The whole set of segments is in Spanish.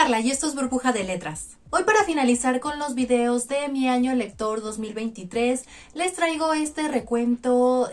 Carla y esto es Burbuja de Letras. Hoy, para finalizar con los videos de mi año lector 2023, les traigo este recuento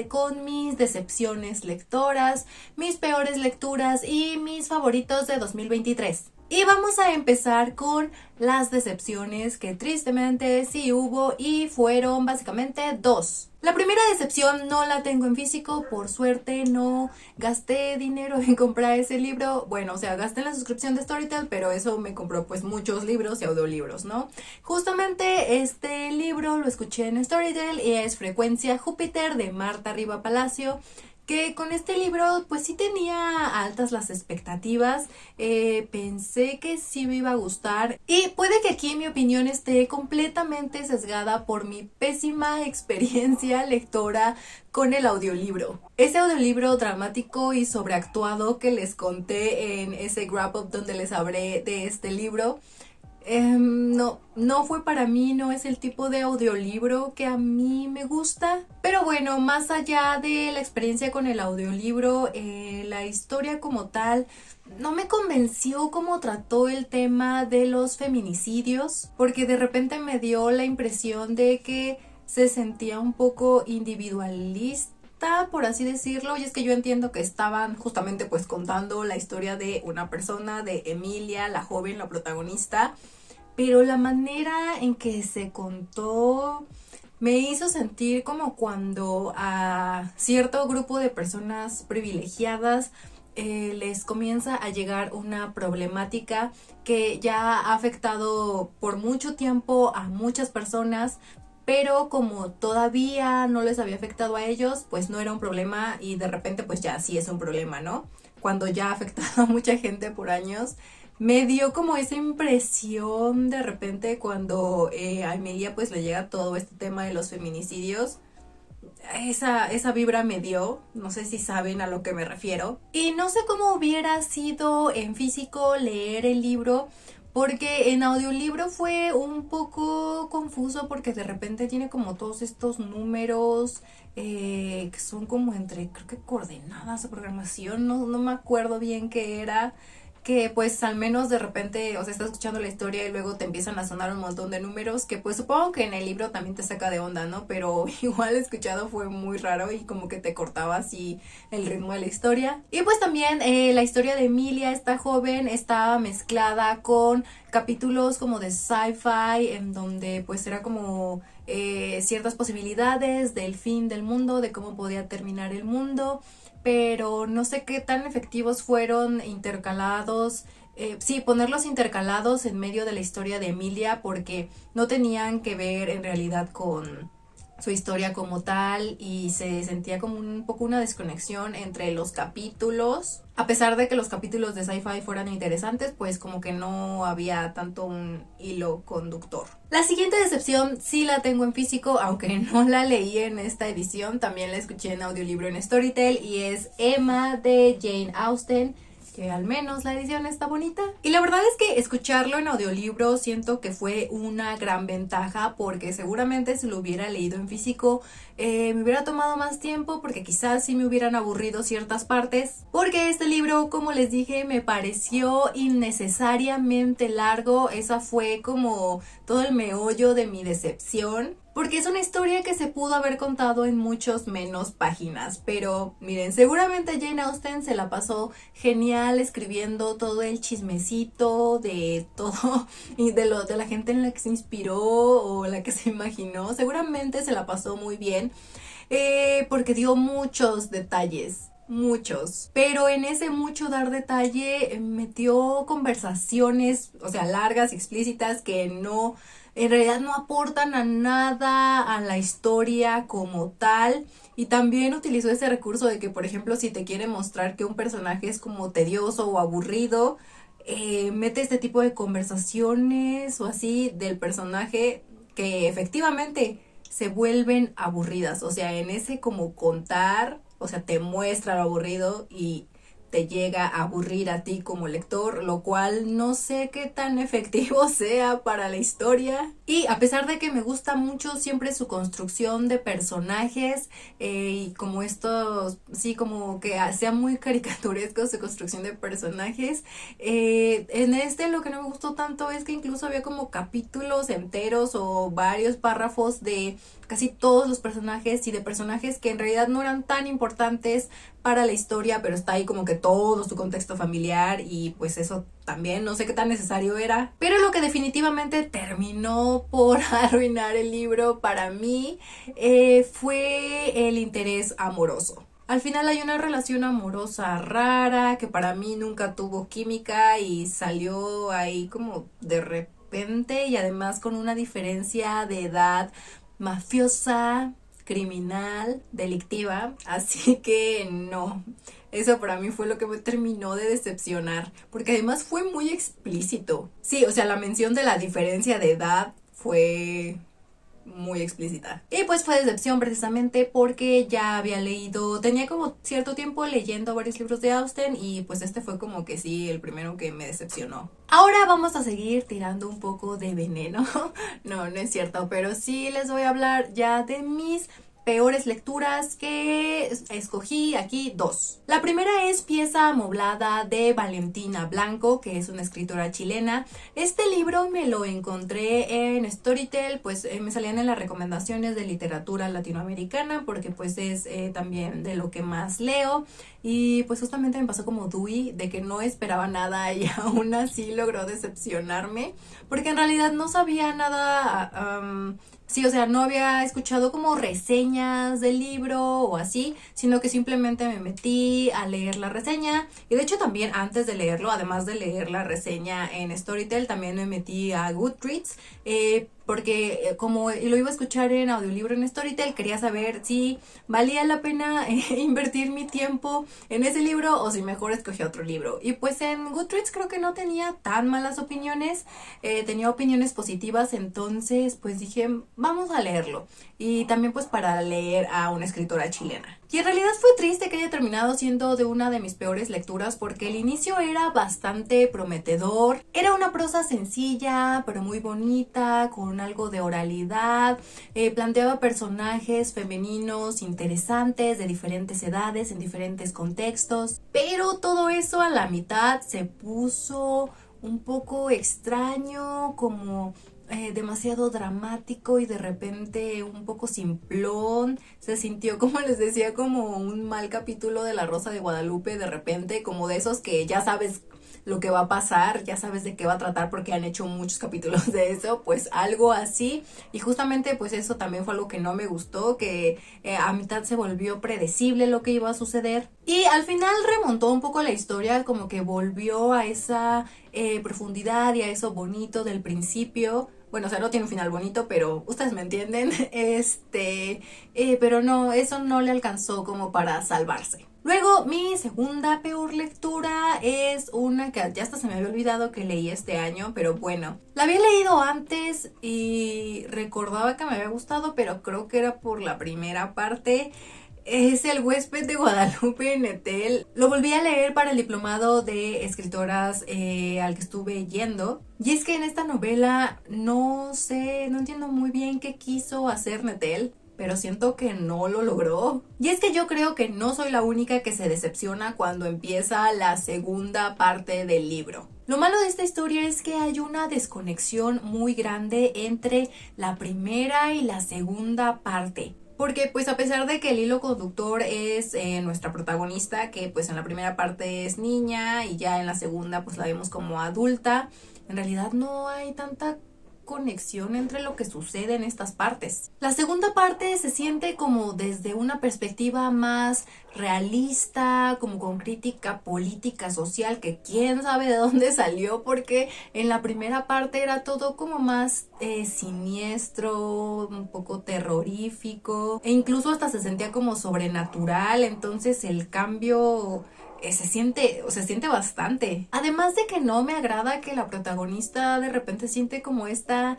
con mis decepciones lectoras, mis peores lecturas y mis favoritos de 2023. Y vamos a empezar con las decepciones que tristemente sí hubo y fueron básicamente dos. La primera decepción no la tengo en físico, por suerte no gasté dinero en comprar ese libro. Bueno, o sea, gasté en la suscripción de Storytel, pero eso me compró pues muchos libros y audiolibros, ¿no? Justamente este libro lo escuché en Storytel y es Frecuencia Júpiter de Marta Riva Palacio, que con este libro pues sí tenía altas las expectativas, pensé que sí me iba a gustar y puede que aquí mi opinión esté completamente sesgada por mi pésima experiencia lectora con el audiolibro. Ese audiolibro dramático y sobreactuado que les conté en ese wrap up donde les hablé de este libro, no fue para mí, no es el tipo de audiolibro que a mí me gusta. Pero bueno, más allá de la experiencia con el audiolibro, la historia como tal no me convenció cómo trató el tema de los feminicidios, porque de repente me dio la impresión de que se sentía un poco individualista, por así decirlo, y es que yo entiendo que estaban justamente pues contando la historia de una persona, de Emilia, la joven, la protagonista, pero la manera en que se contó me hizo sentir como cuando a cierto grupo de personas privilegiadas les comienza a llegar una problemática que ya ha afectado por mucho tiempo a muchas personas, pero como todavía no les había afectado a ellos, pues no era un problema y de repente pues ya sí es un problema, ¿no? Cuando ya ha afectado a mucha gente por años. Me dio como esa impresión de repente cuando a Emilia pues le llega todo este tema de los feminicidios. Esa vibra me dio, no sé si saben a lo que me refiero. Y no sé cómo hubiera sido en físico leer el libro, porque en audiolibro fue un poco confuso porque de repente tiene como todos estos números que son como entre, creo que coordenadas o programación, no me acuerdo bien qué era, que pues al menos de repente, o sea, estás escuchando la historia y luego te empiezan a sonar un montón de números que pues supongo que en el libro también te saca de onda, ¿no? Pero igual escuchado fue muy raro y como que te cortaba así el ritmo de la historia. Y pues también la historia de Emilia, esta joven, estaba mezclada con capítulos como de sci-fi, en donde pues era como ciertas posibilidades del fin del mundo, de cómo podía terminar el mundo, pero no sé qué tan efectivos fueron intercalados. Sí, ponerlos intercalados en medio de la historia de Emilia, porque no tenían que ver en realidad con su historia como tal y se sentía como un poco una desconexión entre los capítulos. A pesar de que los capítulos de sci-fi fueran interesantes, pues como que no había tanto un hilo conductor. La siguiente decepción sí la tengo en físico, aunque no la leí en esta edición, también la escuché en audiolibro en Storytel, y es Emma de Jane Austen, que al menos la edición está bonita. Y la verdad es que escucharlo en audiolibro siento que fue una gran ventaja, porque seguramente si lo hubiera leído en físico me hubiera tomado más tiempo, porque quizás sí me hubieran aburrido ciertas partes, porque este libro, como les dije, me pareció innecesariamente largo. Esa fue como todo el meollo de mi decepción, porque es una historia que se pudo haber contado en muchos menos páginas. Pero miren, seguramente Jane Austen se la pasó genial escribiendo todo el chismecito de todo y de la gente en la que se inspiró o la que se imaginó. Seguramente se la pasó muy bien, porque dio muchos detalles, muchos, pero en ese mucho dar detalle metió conversaciones, o sea, largas y explícitas, que no, en realidad no aportan a nada a la historia como tal. Y también utilizó ese recurso de que, por ejemplo, si te quiere mostrar que un personaje es como tedioso o aburrido, mete este tipo de conversaciones o así del personaje que efectivamente se vuelven aburridas. O sea, en ese como contar, o sea, te muestra lo aburrido y te llega a aburrir a ti como lector, lo cual no sé qué tan efectivo sea para la historia. Y a pesar de que me gusta mucho siempre su construcción de personajes y como estos, sí, como que sea muy caricaturesco su construcción de personajes, en este lo que no me gustó tanto es que incluso había como capítulos enteros o varios párrafos de casi todos los personajes y de personajes que en realidad no eran tan importantes para la historia, pero está ahí como que todo su contexto familiar y pues eso también no sé qué tan necesario era. Pero lo que definitivamente terminó por arruinar el libro para mí fue el interés amoroso. Al final hay una relación amorosa rara que para mí nunca tuvo química y salió ahí como de repente y además con una diferencia de edad mafiosa, criminal, delictiva, así que no. Eso para mí fue lo que me terminó de decepcionar, porque además fue muy explícito. Sí, o sea, la mención de la diferencia de edad fue muy explícita. Y pues fue decepción precisamente porque ya había leído, tenía como cierto tiempo leyendo varios libros de Austen y pues este fue como que sí, el primero que me decepcionó. Ahora vamos a seguir tirando un poco de veneno. No, no es cierto, pero sí les voy a hablar ya de mis peores lecturas que escogí aquí dos. La primera es Pieza amoblada de Valentina Blanco, que es una escritora chilena. Este libro me lo encontré en Storytel, pues me salían en las recomendaciones de literatura latinoamericana porque pues es también de lo que más leo y pues justamente me pasó como Dewey, de que no esperaba nada y aún así logró decepcionarme porque en realidad no sabía nada. Sí, o sea, no había escuchado como reseñas del libro o así, sino que simplemente me metí a leer la reseña. Y de hecho también antes de leerlo, además de leer la reseña en Storytel, también me metí a Goodreads, porque como lo iba a escuchar en audiolibro en Storytel, quería saber si valía la pena invertir mi tiempo en ese libro o si mejor escogía otro libro. Y pues en Goodreads creo que no tenía tan malas opiniones, tenía opiniones positivas, entonces pues dije, vamos a leerlo. Y también pues para leer a una escritora chilena. Y en realidad fue triste que haya terminado siendo de una de mis peores lecturas porque el inicio era bastante prometedor. Era una prosa sencilla, pero muy bonita, con algo de oralidad. Planteaba personajes femeninos interesantes, de diferentes edades, en diferentes contextos. Pero todo eso a la mitad se puso un poco extraño, como demasiado dramático y de repente un poco simplón. Se sintió, como les decía, como un mal capítulo de La Rosa de Guadalupe, de repente, como de esos que ya sabes lo que va a pasar, ya sabes de qué va a tratar porque han hecho muchos capítulos de eso, pues algo así. Y justamente pues eso también fue algo que no me gustó, que a mitad se volvió predecible lo que iba a suceder. Y al final remontó un poco la historia, como que volvió a esa profundidad y a eso bonito del principio. Bueno, o sea, no tiene un final bonito, pero ustedes me entienden. Pero no, eso no le alcanzó como para salvarse. Luego, mi segunda peor lectura es una que ya hasta se me había olvidado que leí este año, pero bueno, la había leído antes y recordaba que me había gustado, pero creo que era por la primera parte. Es El huésped de Guadalupe Nettel. Lo volví a leer para el diplomado de escritoras al que estuve yendo. Y es que en esta novela no sé, no entiendo muy bien qué quiso hacer Nettel, pero siento que no lo logró. Y es que yo creo que no soy la única que se decepciona cuando empieza la segunda parte del libro. Lo malo de esta historia es que hay una desconexión muy grande entre la primera y la segunda parte. Porque pues a pesar de que el hilo conductor es nuestra protagonista, que pues en la primera parte es niña y ya en la segunda pues la vemos como adulta, en realidad no hay tanta conexión entre lo que sucede en estas partes. La segunda parte se siente como desde una perspectiva más realista, como con crítica política, social, que quién sabe de dónde salió, porque en la primera parte era todo como más siniestro, un poco terrorífico, e incluso hasta se sentía como sobrenatural, entonces el cambio se siente bastante. Además de que no me agrada que la protagonista de repente siente como esta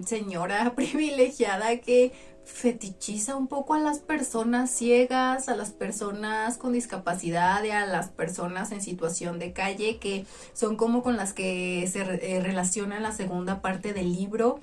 señora privilegiada que fetichiza un poco a las personas ciegas, a las personas con discapacidad y a las personas en situación de calle, que son como con las que se relaciona en la segunda parte del libro.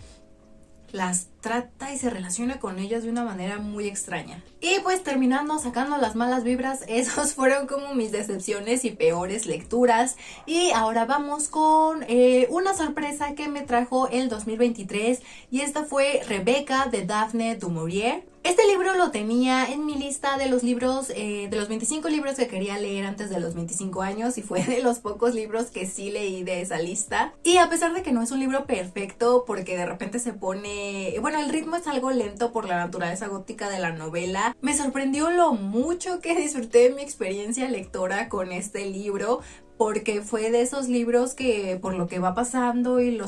Las trata y se relaciona con ellas de una manera muy extraña. Y pues terminando sacando las malas vibras, esos fueron como mis decepciones y peores lecturas. Y ahora vamos con una sorpresa que me trajo el 2023, y esta fue Rebecca de Daphne du Maurier. Este libro lo tenía en mi lista de los libros, de los 25 libros que quería leer antes de los 25 años, y fue de los pocos libros que sí leí de esa lista. Y a pesar de que no es un libro perfecto, porque de repente se pone... Bueno, el ritmo es algo lento por la naturaleza gótica de la novela, me sorprendió lo mucho que disfruté mi experiencia lectora con este libro, porque fue de esos libros que por lo que va pasando y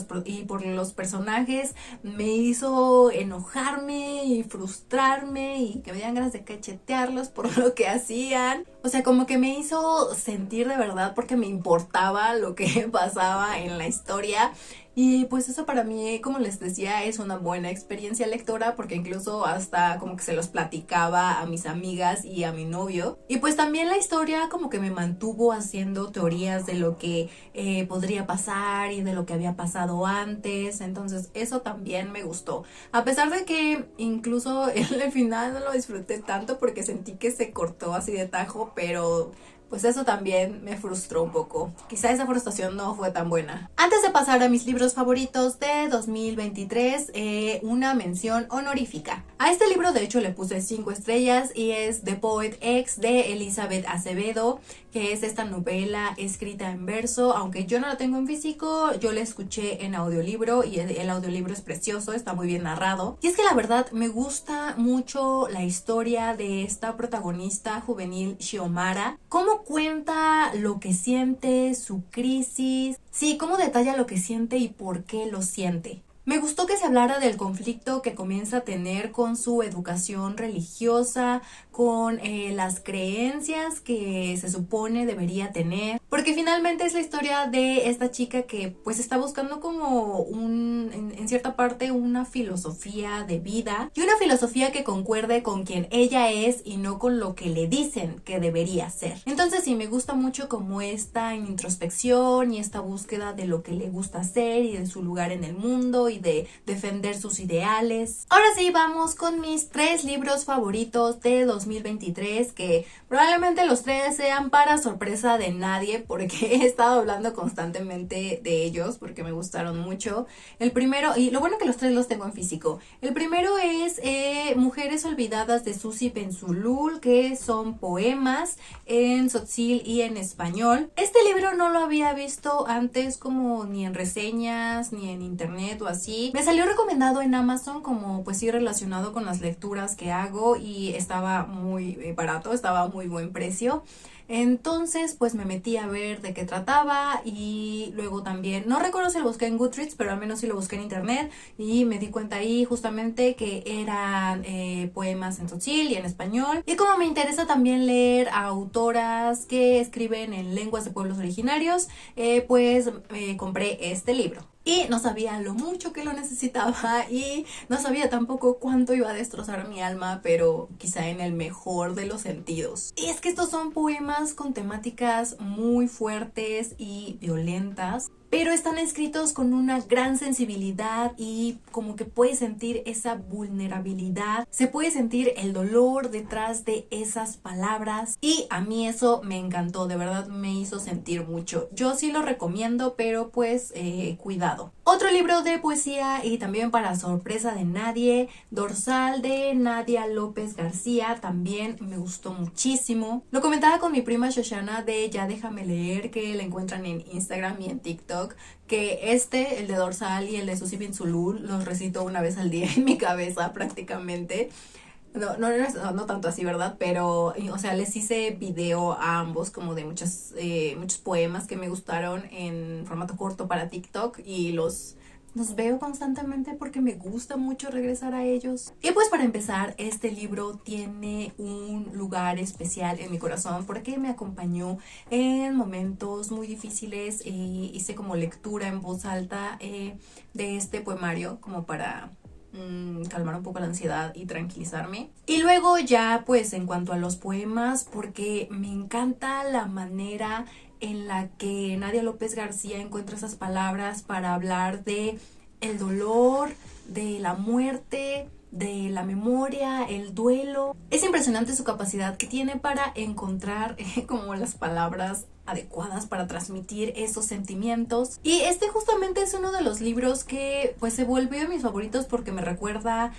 por los personajes me hizo enojarme y frustrarme y que me dieran ganas de cachetearlos por lo que hacían. O sea, como que me hizo sentir de verdad porque me importaba lo que pasaba en la historia. Y pues eso para mí, como les decía, es una buena experiencia lectora, porque incluso hasta como que se los platicaba a mis amigas y a mi novio. Y pues también la historia como que me mantuvo haciendo teorías de lo que podría pasar y de lo que había pasado antes. Entonces eso también me gustó. A pesar de que incluso en el final no lo disfruté tanto porque sentí que se cortó así de tajo, pero... pues eso también me frustró un poco. Quizá esa frustración no fue tan buena. Antes de pasar a mis libros favoritos de 2023, una mención honorífica. A este libro de hecho le puse 5 estrellas y es The Poet X de Elizabeth Acevedo, que es esta novela escrita en verso. Aunque yo no la tengo en físico, yo la escuché en audiolibro y el audiolibro es precioso, está muy bien narrado. Y es que la verdad me gusta mucho la historia de esta protagonista juvenil, Xiomara. Cómo cuenta lo que siente, su crisis, sí, cómo detalla lo que siente y por qué lo siente. Me gustó que se hablara del conflicto que comienza a tener con su educación religiosa, con las creencias que se supone debería tener, porque finalmente es la historia de esta chica que pues está buscando como en cierta parte una filosofía de vida, y una filosofía que concuerde con quien ella es y no con lo que le dicen que debería ser. Entonces sí, me gusta mucho como esta introspección y esta búsqueda de lo que le gusta hacer y de su lugar en el mundo y de defender sus ideales. Ahora sí, vamos con mis 3 libros favoritos de 2023, que probablemente los 3 sean para sorpresa de nadie, porque he estado hablando constantemente de ellos porque me gustaron mucho. El primero, y lo bueno que los 3 los tengo en físico. El primero es Mujeres Olvidadas de Susi Pensulul, que son poemas en tzotzil y en español. Este libro no lo había visto antes como ni en reseñas ni en internet o así. Me salió recomendado en Amazon como pues sí relacionado con las lecturas que hago, y estaba muy barato, estaba a muy buen precio. Entonces pues me metí a ver de qué trataba, y luego también, no recuerdo si lo busqué en Goodreads, pero al menos sí lo busqué en internet, y me di cuenta ahí justamente que eran poemas en tzotzil y en español. Y como me interesa también leer a autoras que escriben en lenguas de pueblos originarios, pues compré este libro. Y no sabía lo mucho que lo necesitaba, y no sabía tampoco cuánto iba a destrozar mi alma, pero quizá en el mejor de los sentidos. Y es que estos son poemas con temáticas muy fuertes y violentas, pero están escritos con una gran sensibilidad, y como que puedes sentir esa vulnerabilidad, se puede sentir el dolor detrás de esas palabras, y a mí eso me encantó, de verdad me hizo sentir mucho. Yo sí lo recomiendo, pero pues cuidado. Otro libro de poesía, y también para sorpresa de nadie, Dorsal de Nadia López García, también me gustó muchísimo. Lo comentaba con mi prima Shoshana de Ya Déjame Leer, que la encuentran en Instagram y en TikTok, que el de Dorsal y el de Susi Pinsulul los recito una vez al día en mi cabeza prácticamente. No tanto así, ¿verdad? Pero, o sea, les hice video a ambos como de muchos poemas que me gustaron en formato corto para TikTok, y los veo constantemente porque me gusta mucho regresar a ellos. Y pues para empezar, este libro tiene un lugar especial en mi corazón porque me acompañó en momentos muy difíciles. Hice como lectura en voz alta de este poemario como para calmar un poco la ansiedad y tranquilizarme. Y luego ya pues en cuanto a los poemas, porque me encanta la manera en la que Nadia López García encuentra esas palabras para hablar de el dolor, de la muerte, de la memoria, el duelo. Es impresionante su capacidad que tiene para encontrar como las palabras adecuadas para transmitir esos sentimientos. Y este justamente es uno de los libros que pues se volvió de mis favoritos porque me recuerda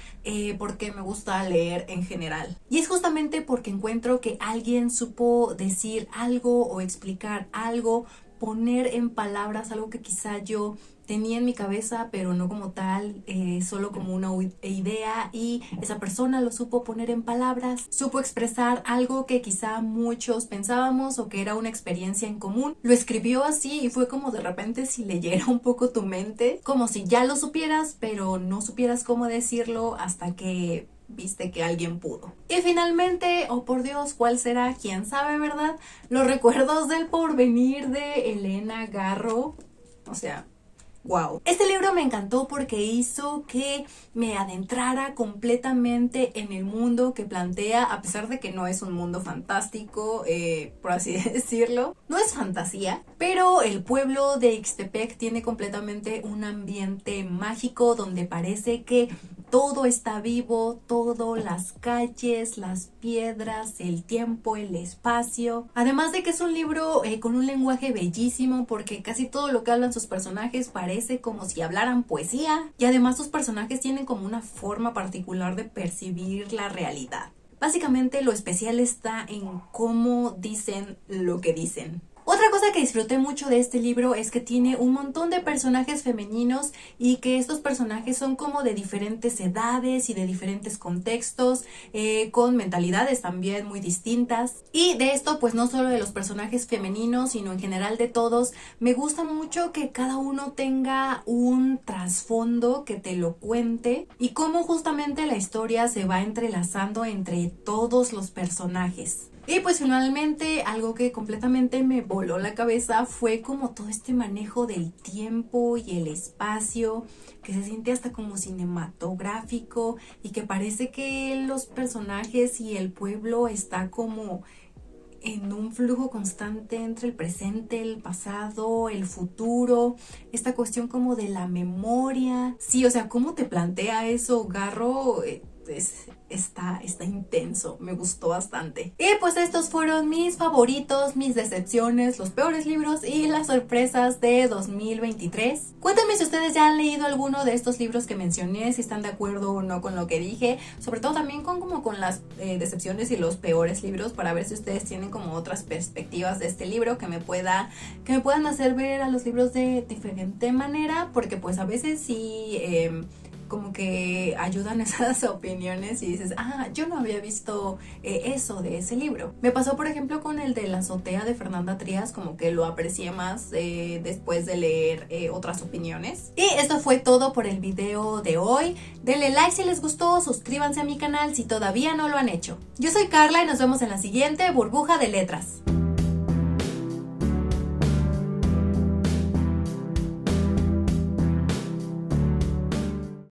porque me gusta leer en general. Y es justamente porque encuentro que alguien supo decir algo o explicar algo, poner en palabras algo que quizá yo tenía en mi cabeza, pero no como tal, solo como una idea, y esa persona lo supo poner en palabras, supo expresar algo que quizá muchos pensábamos o que era una experiencia en común. Lo escribió así y fue como de repente si leyera un poco tu mente, como si ya lo supieras, pero no supieras cómo decirlo hasta que viste que alguien pudo. Y finalmente, oh por Dios, ¿cuál será? ¿Quién sabe, verdad? Los recuerdos del porvenir de Elena Garro. O sea, wow. Este libro me encantó porque hizo que me adentrara completamente en el mundo que plantea, a pesar de que no es un mundo fantástico, por así decirlo. No es fantasía, pero el pueblo de Ixtepec tiene completamente un ambiente mágico donde parece que todo está vivo, todo, las calles, las piedras, el tiempo, el espacio. Además de que es un libro con un lenguaje bellísimo porque casi todo lo que hablan sus personajes parece como si hablaran poesía. Y además sus personajes tienen como una forma particular de percibir la realidad. Básicamente lo especial está en cómo dicen lo que dicen. Otra cosa que disfruté mucho de este libro es que tiene un montón de personajes femeninos y que estos personajes son como de diferentes edades y de diferentes contextos, con mentalidades también muy distintas. Y de esto, pues no solo de los personajes femeninos, sino en general de todos, me gusta mucho que cada uno tenga un trasfondo que te lo cuente y cómo justamente la historia se va entrelazando entre todos los personajes. Y pues finalmente algo que completamente me voló la cabeza fue como todo este manejo del tiempo y el espacio, que se siente hasta como cinematográfico y que parece que los personajes y el pueblo está como en un flujo constante entre el presente, el pasado, el futuro, esta cuestión como de la memoria. Sí, o sea, ¿cómo te plantea eso, Garro? Está intenso, me gustó bastante. Y pues estos fueron mis favoritos, mis decepciones, los peores libros y las sorpresas de 2023. Cuéntenme si ustedes ya han leído alguno de estos libros que mencioné, si están de acuerdo o no con lo que dije, sobre todo también con las decepciones y los peores libros, para ver si ustedes tienen como otras perspectivas de este libro que me puedan hacer ver a los libros de diferente manera, porque pues a veces sí como que ayudan esas opiniones y dices, yo no había visto eso de ese libro. Me pasó por ejemplo con el de La azotea de Fernanda Trías, como que lo aprecié más después de leer otras opiniones. Y esto fue todo por el video de hoy. Denle like si les gustó, suscríbanse a mi canal si todavía no lo han hecho. Yo soy Carla y nos vemos en la siguiente Burbuja de Letras.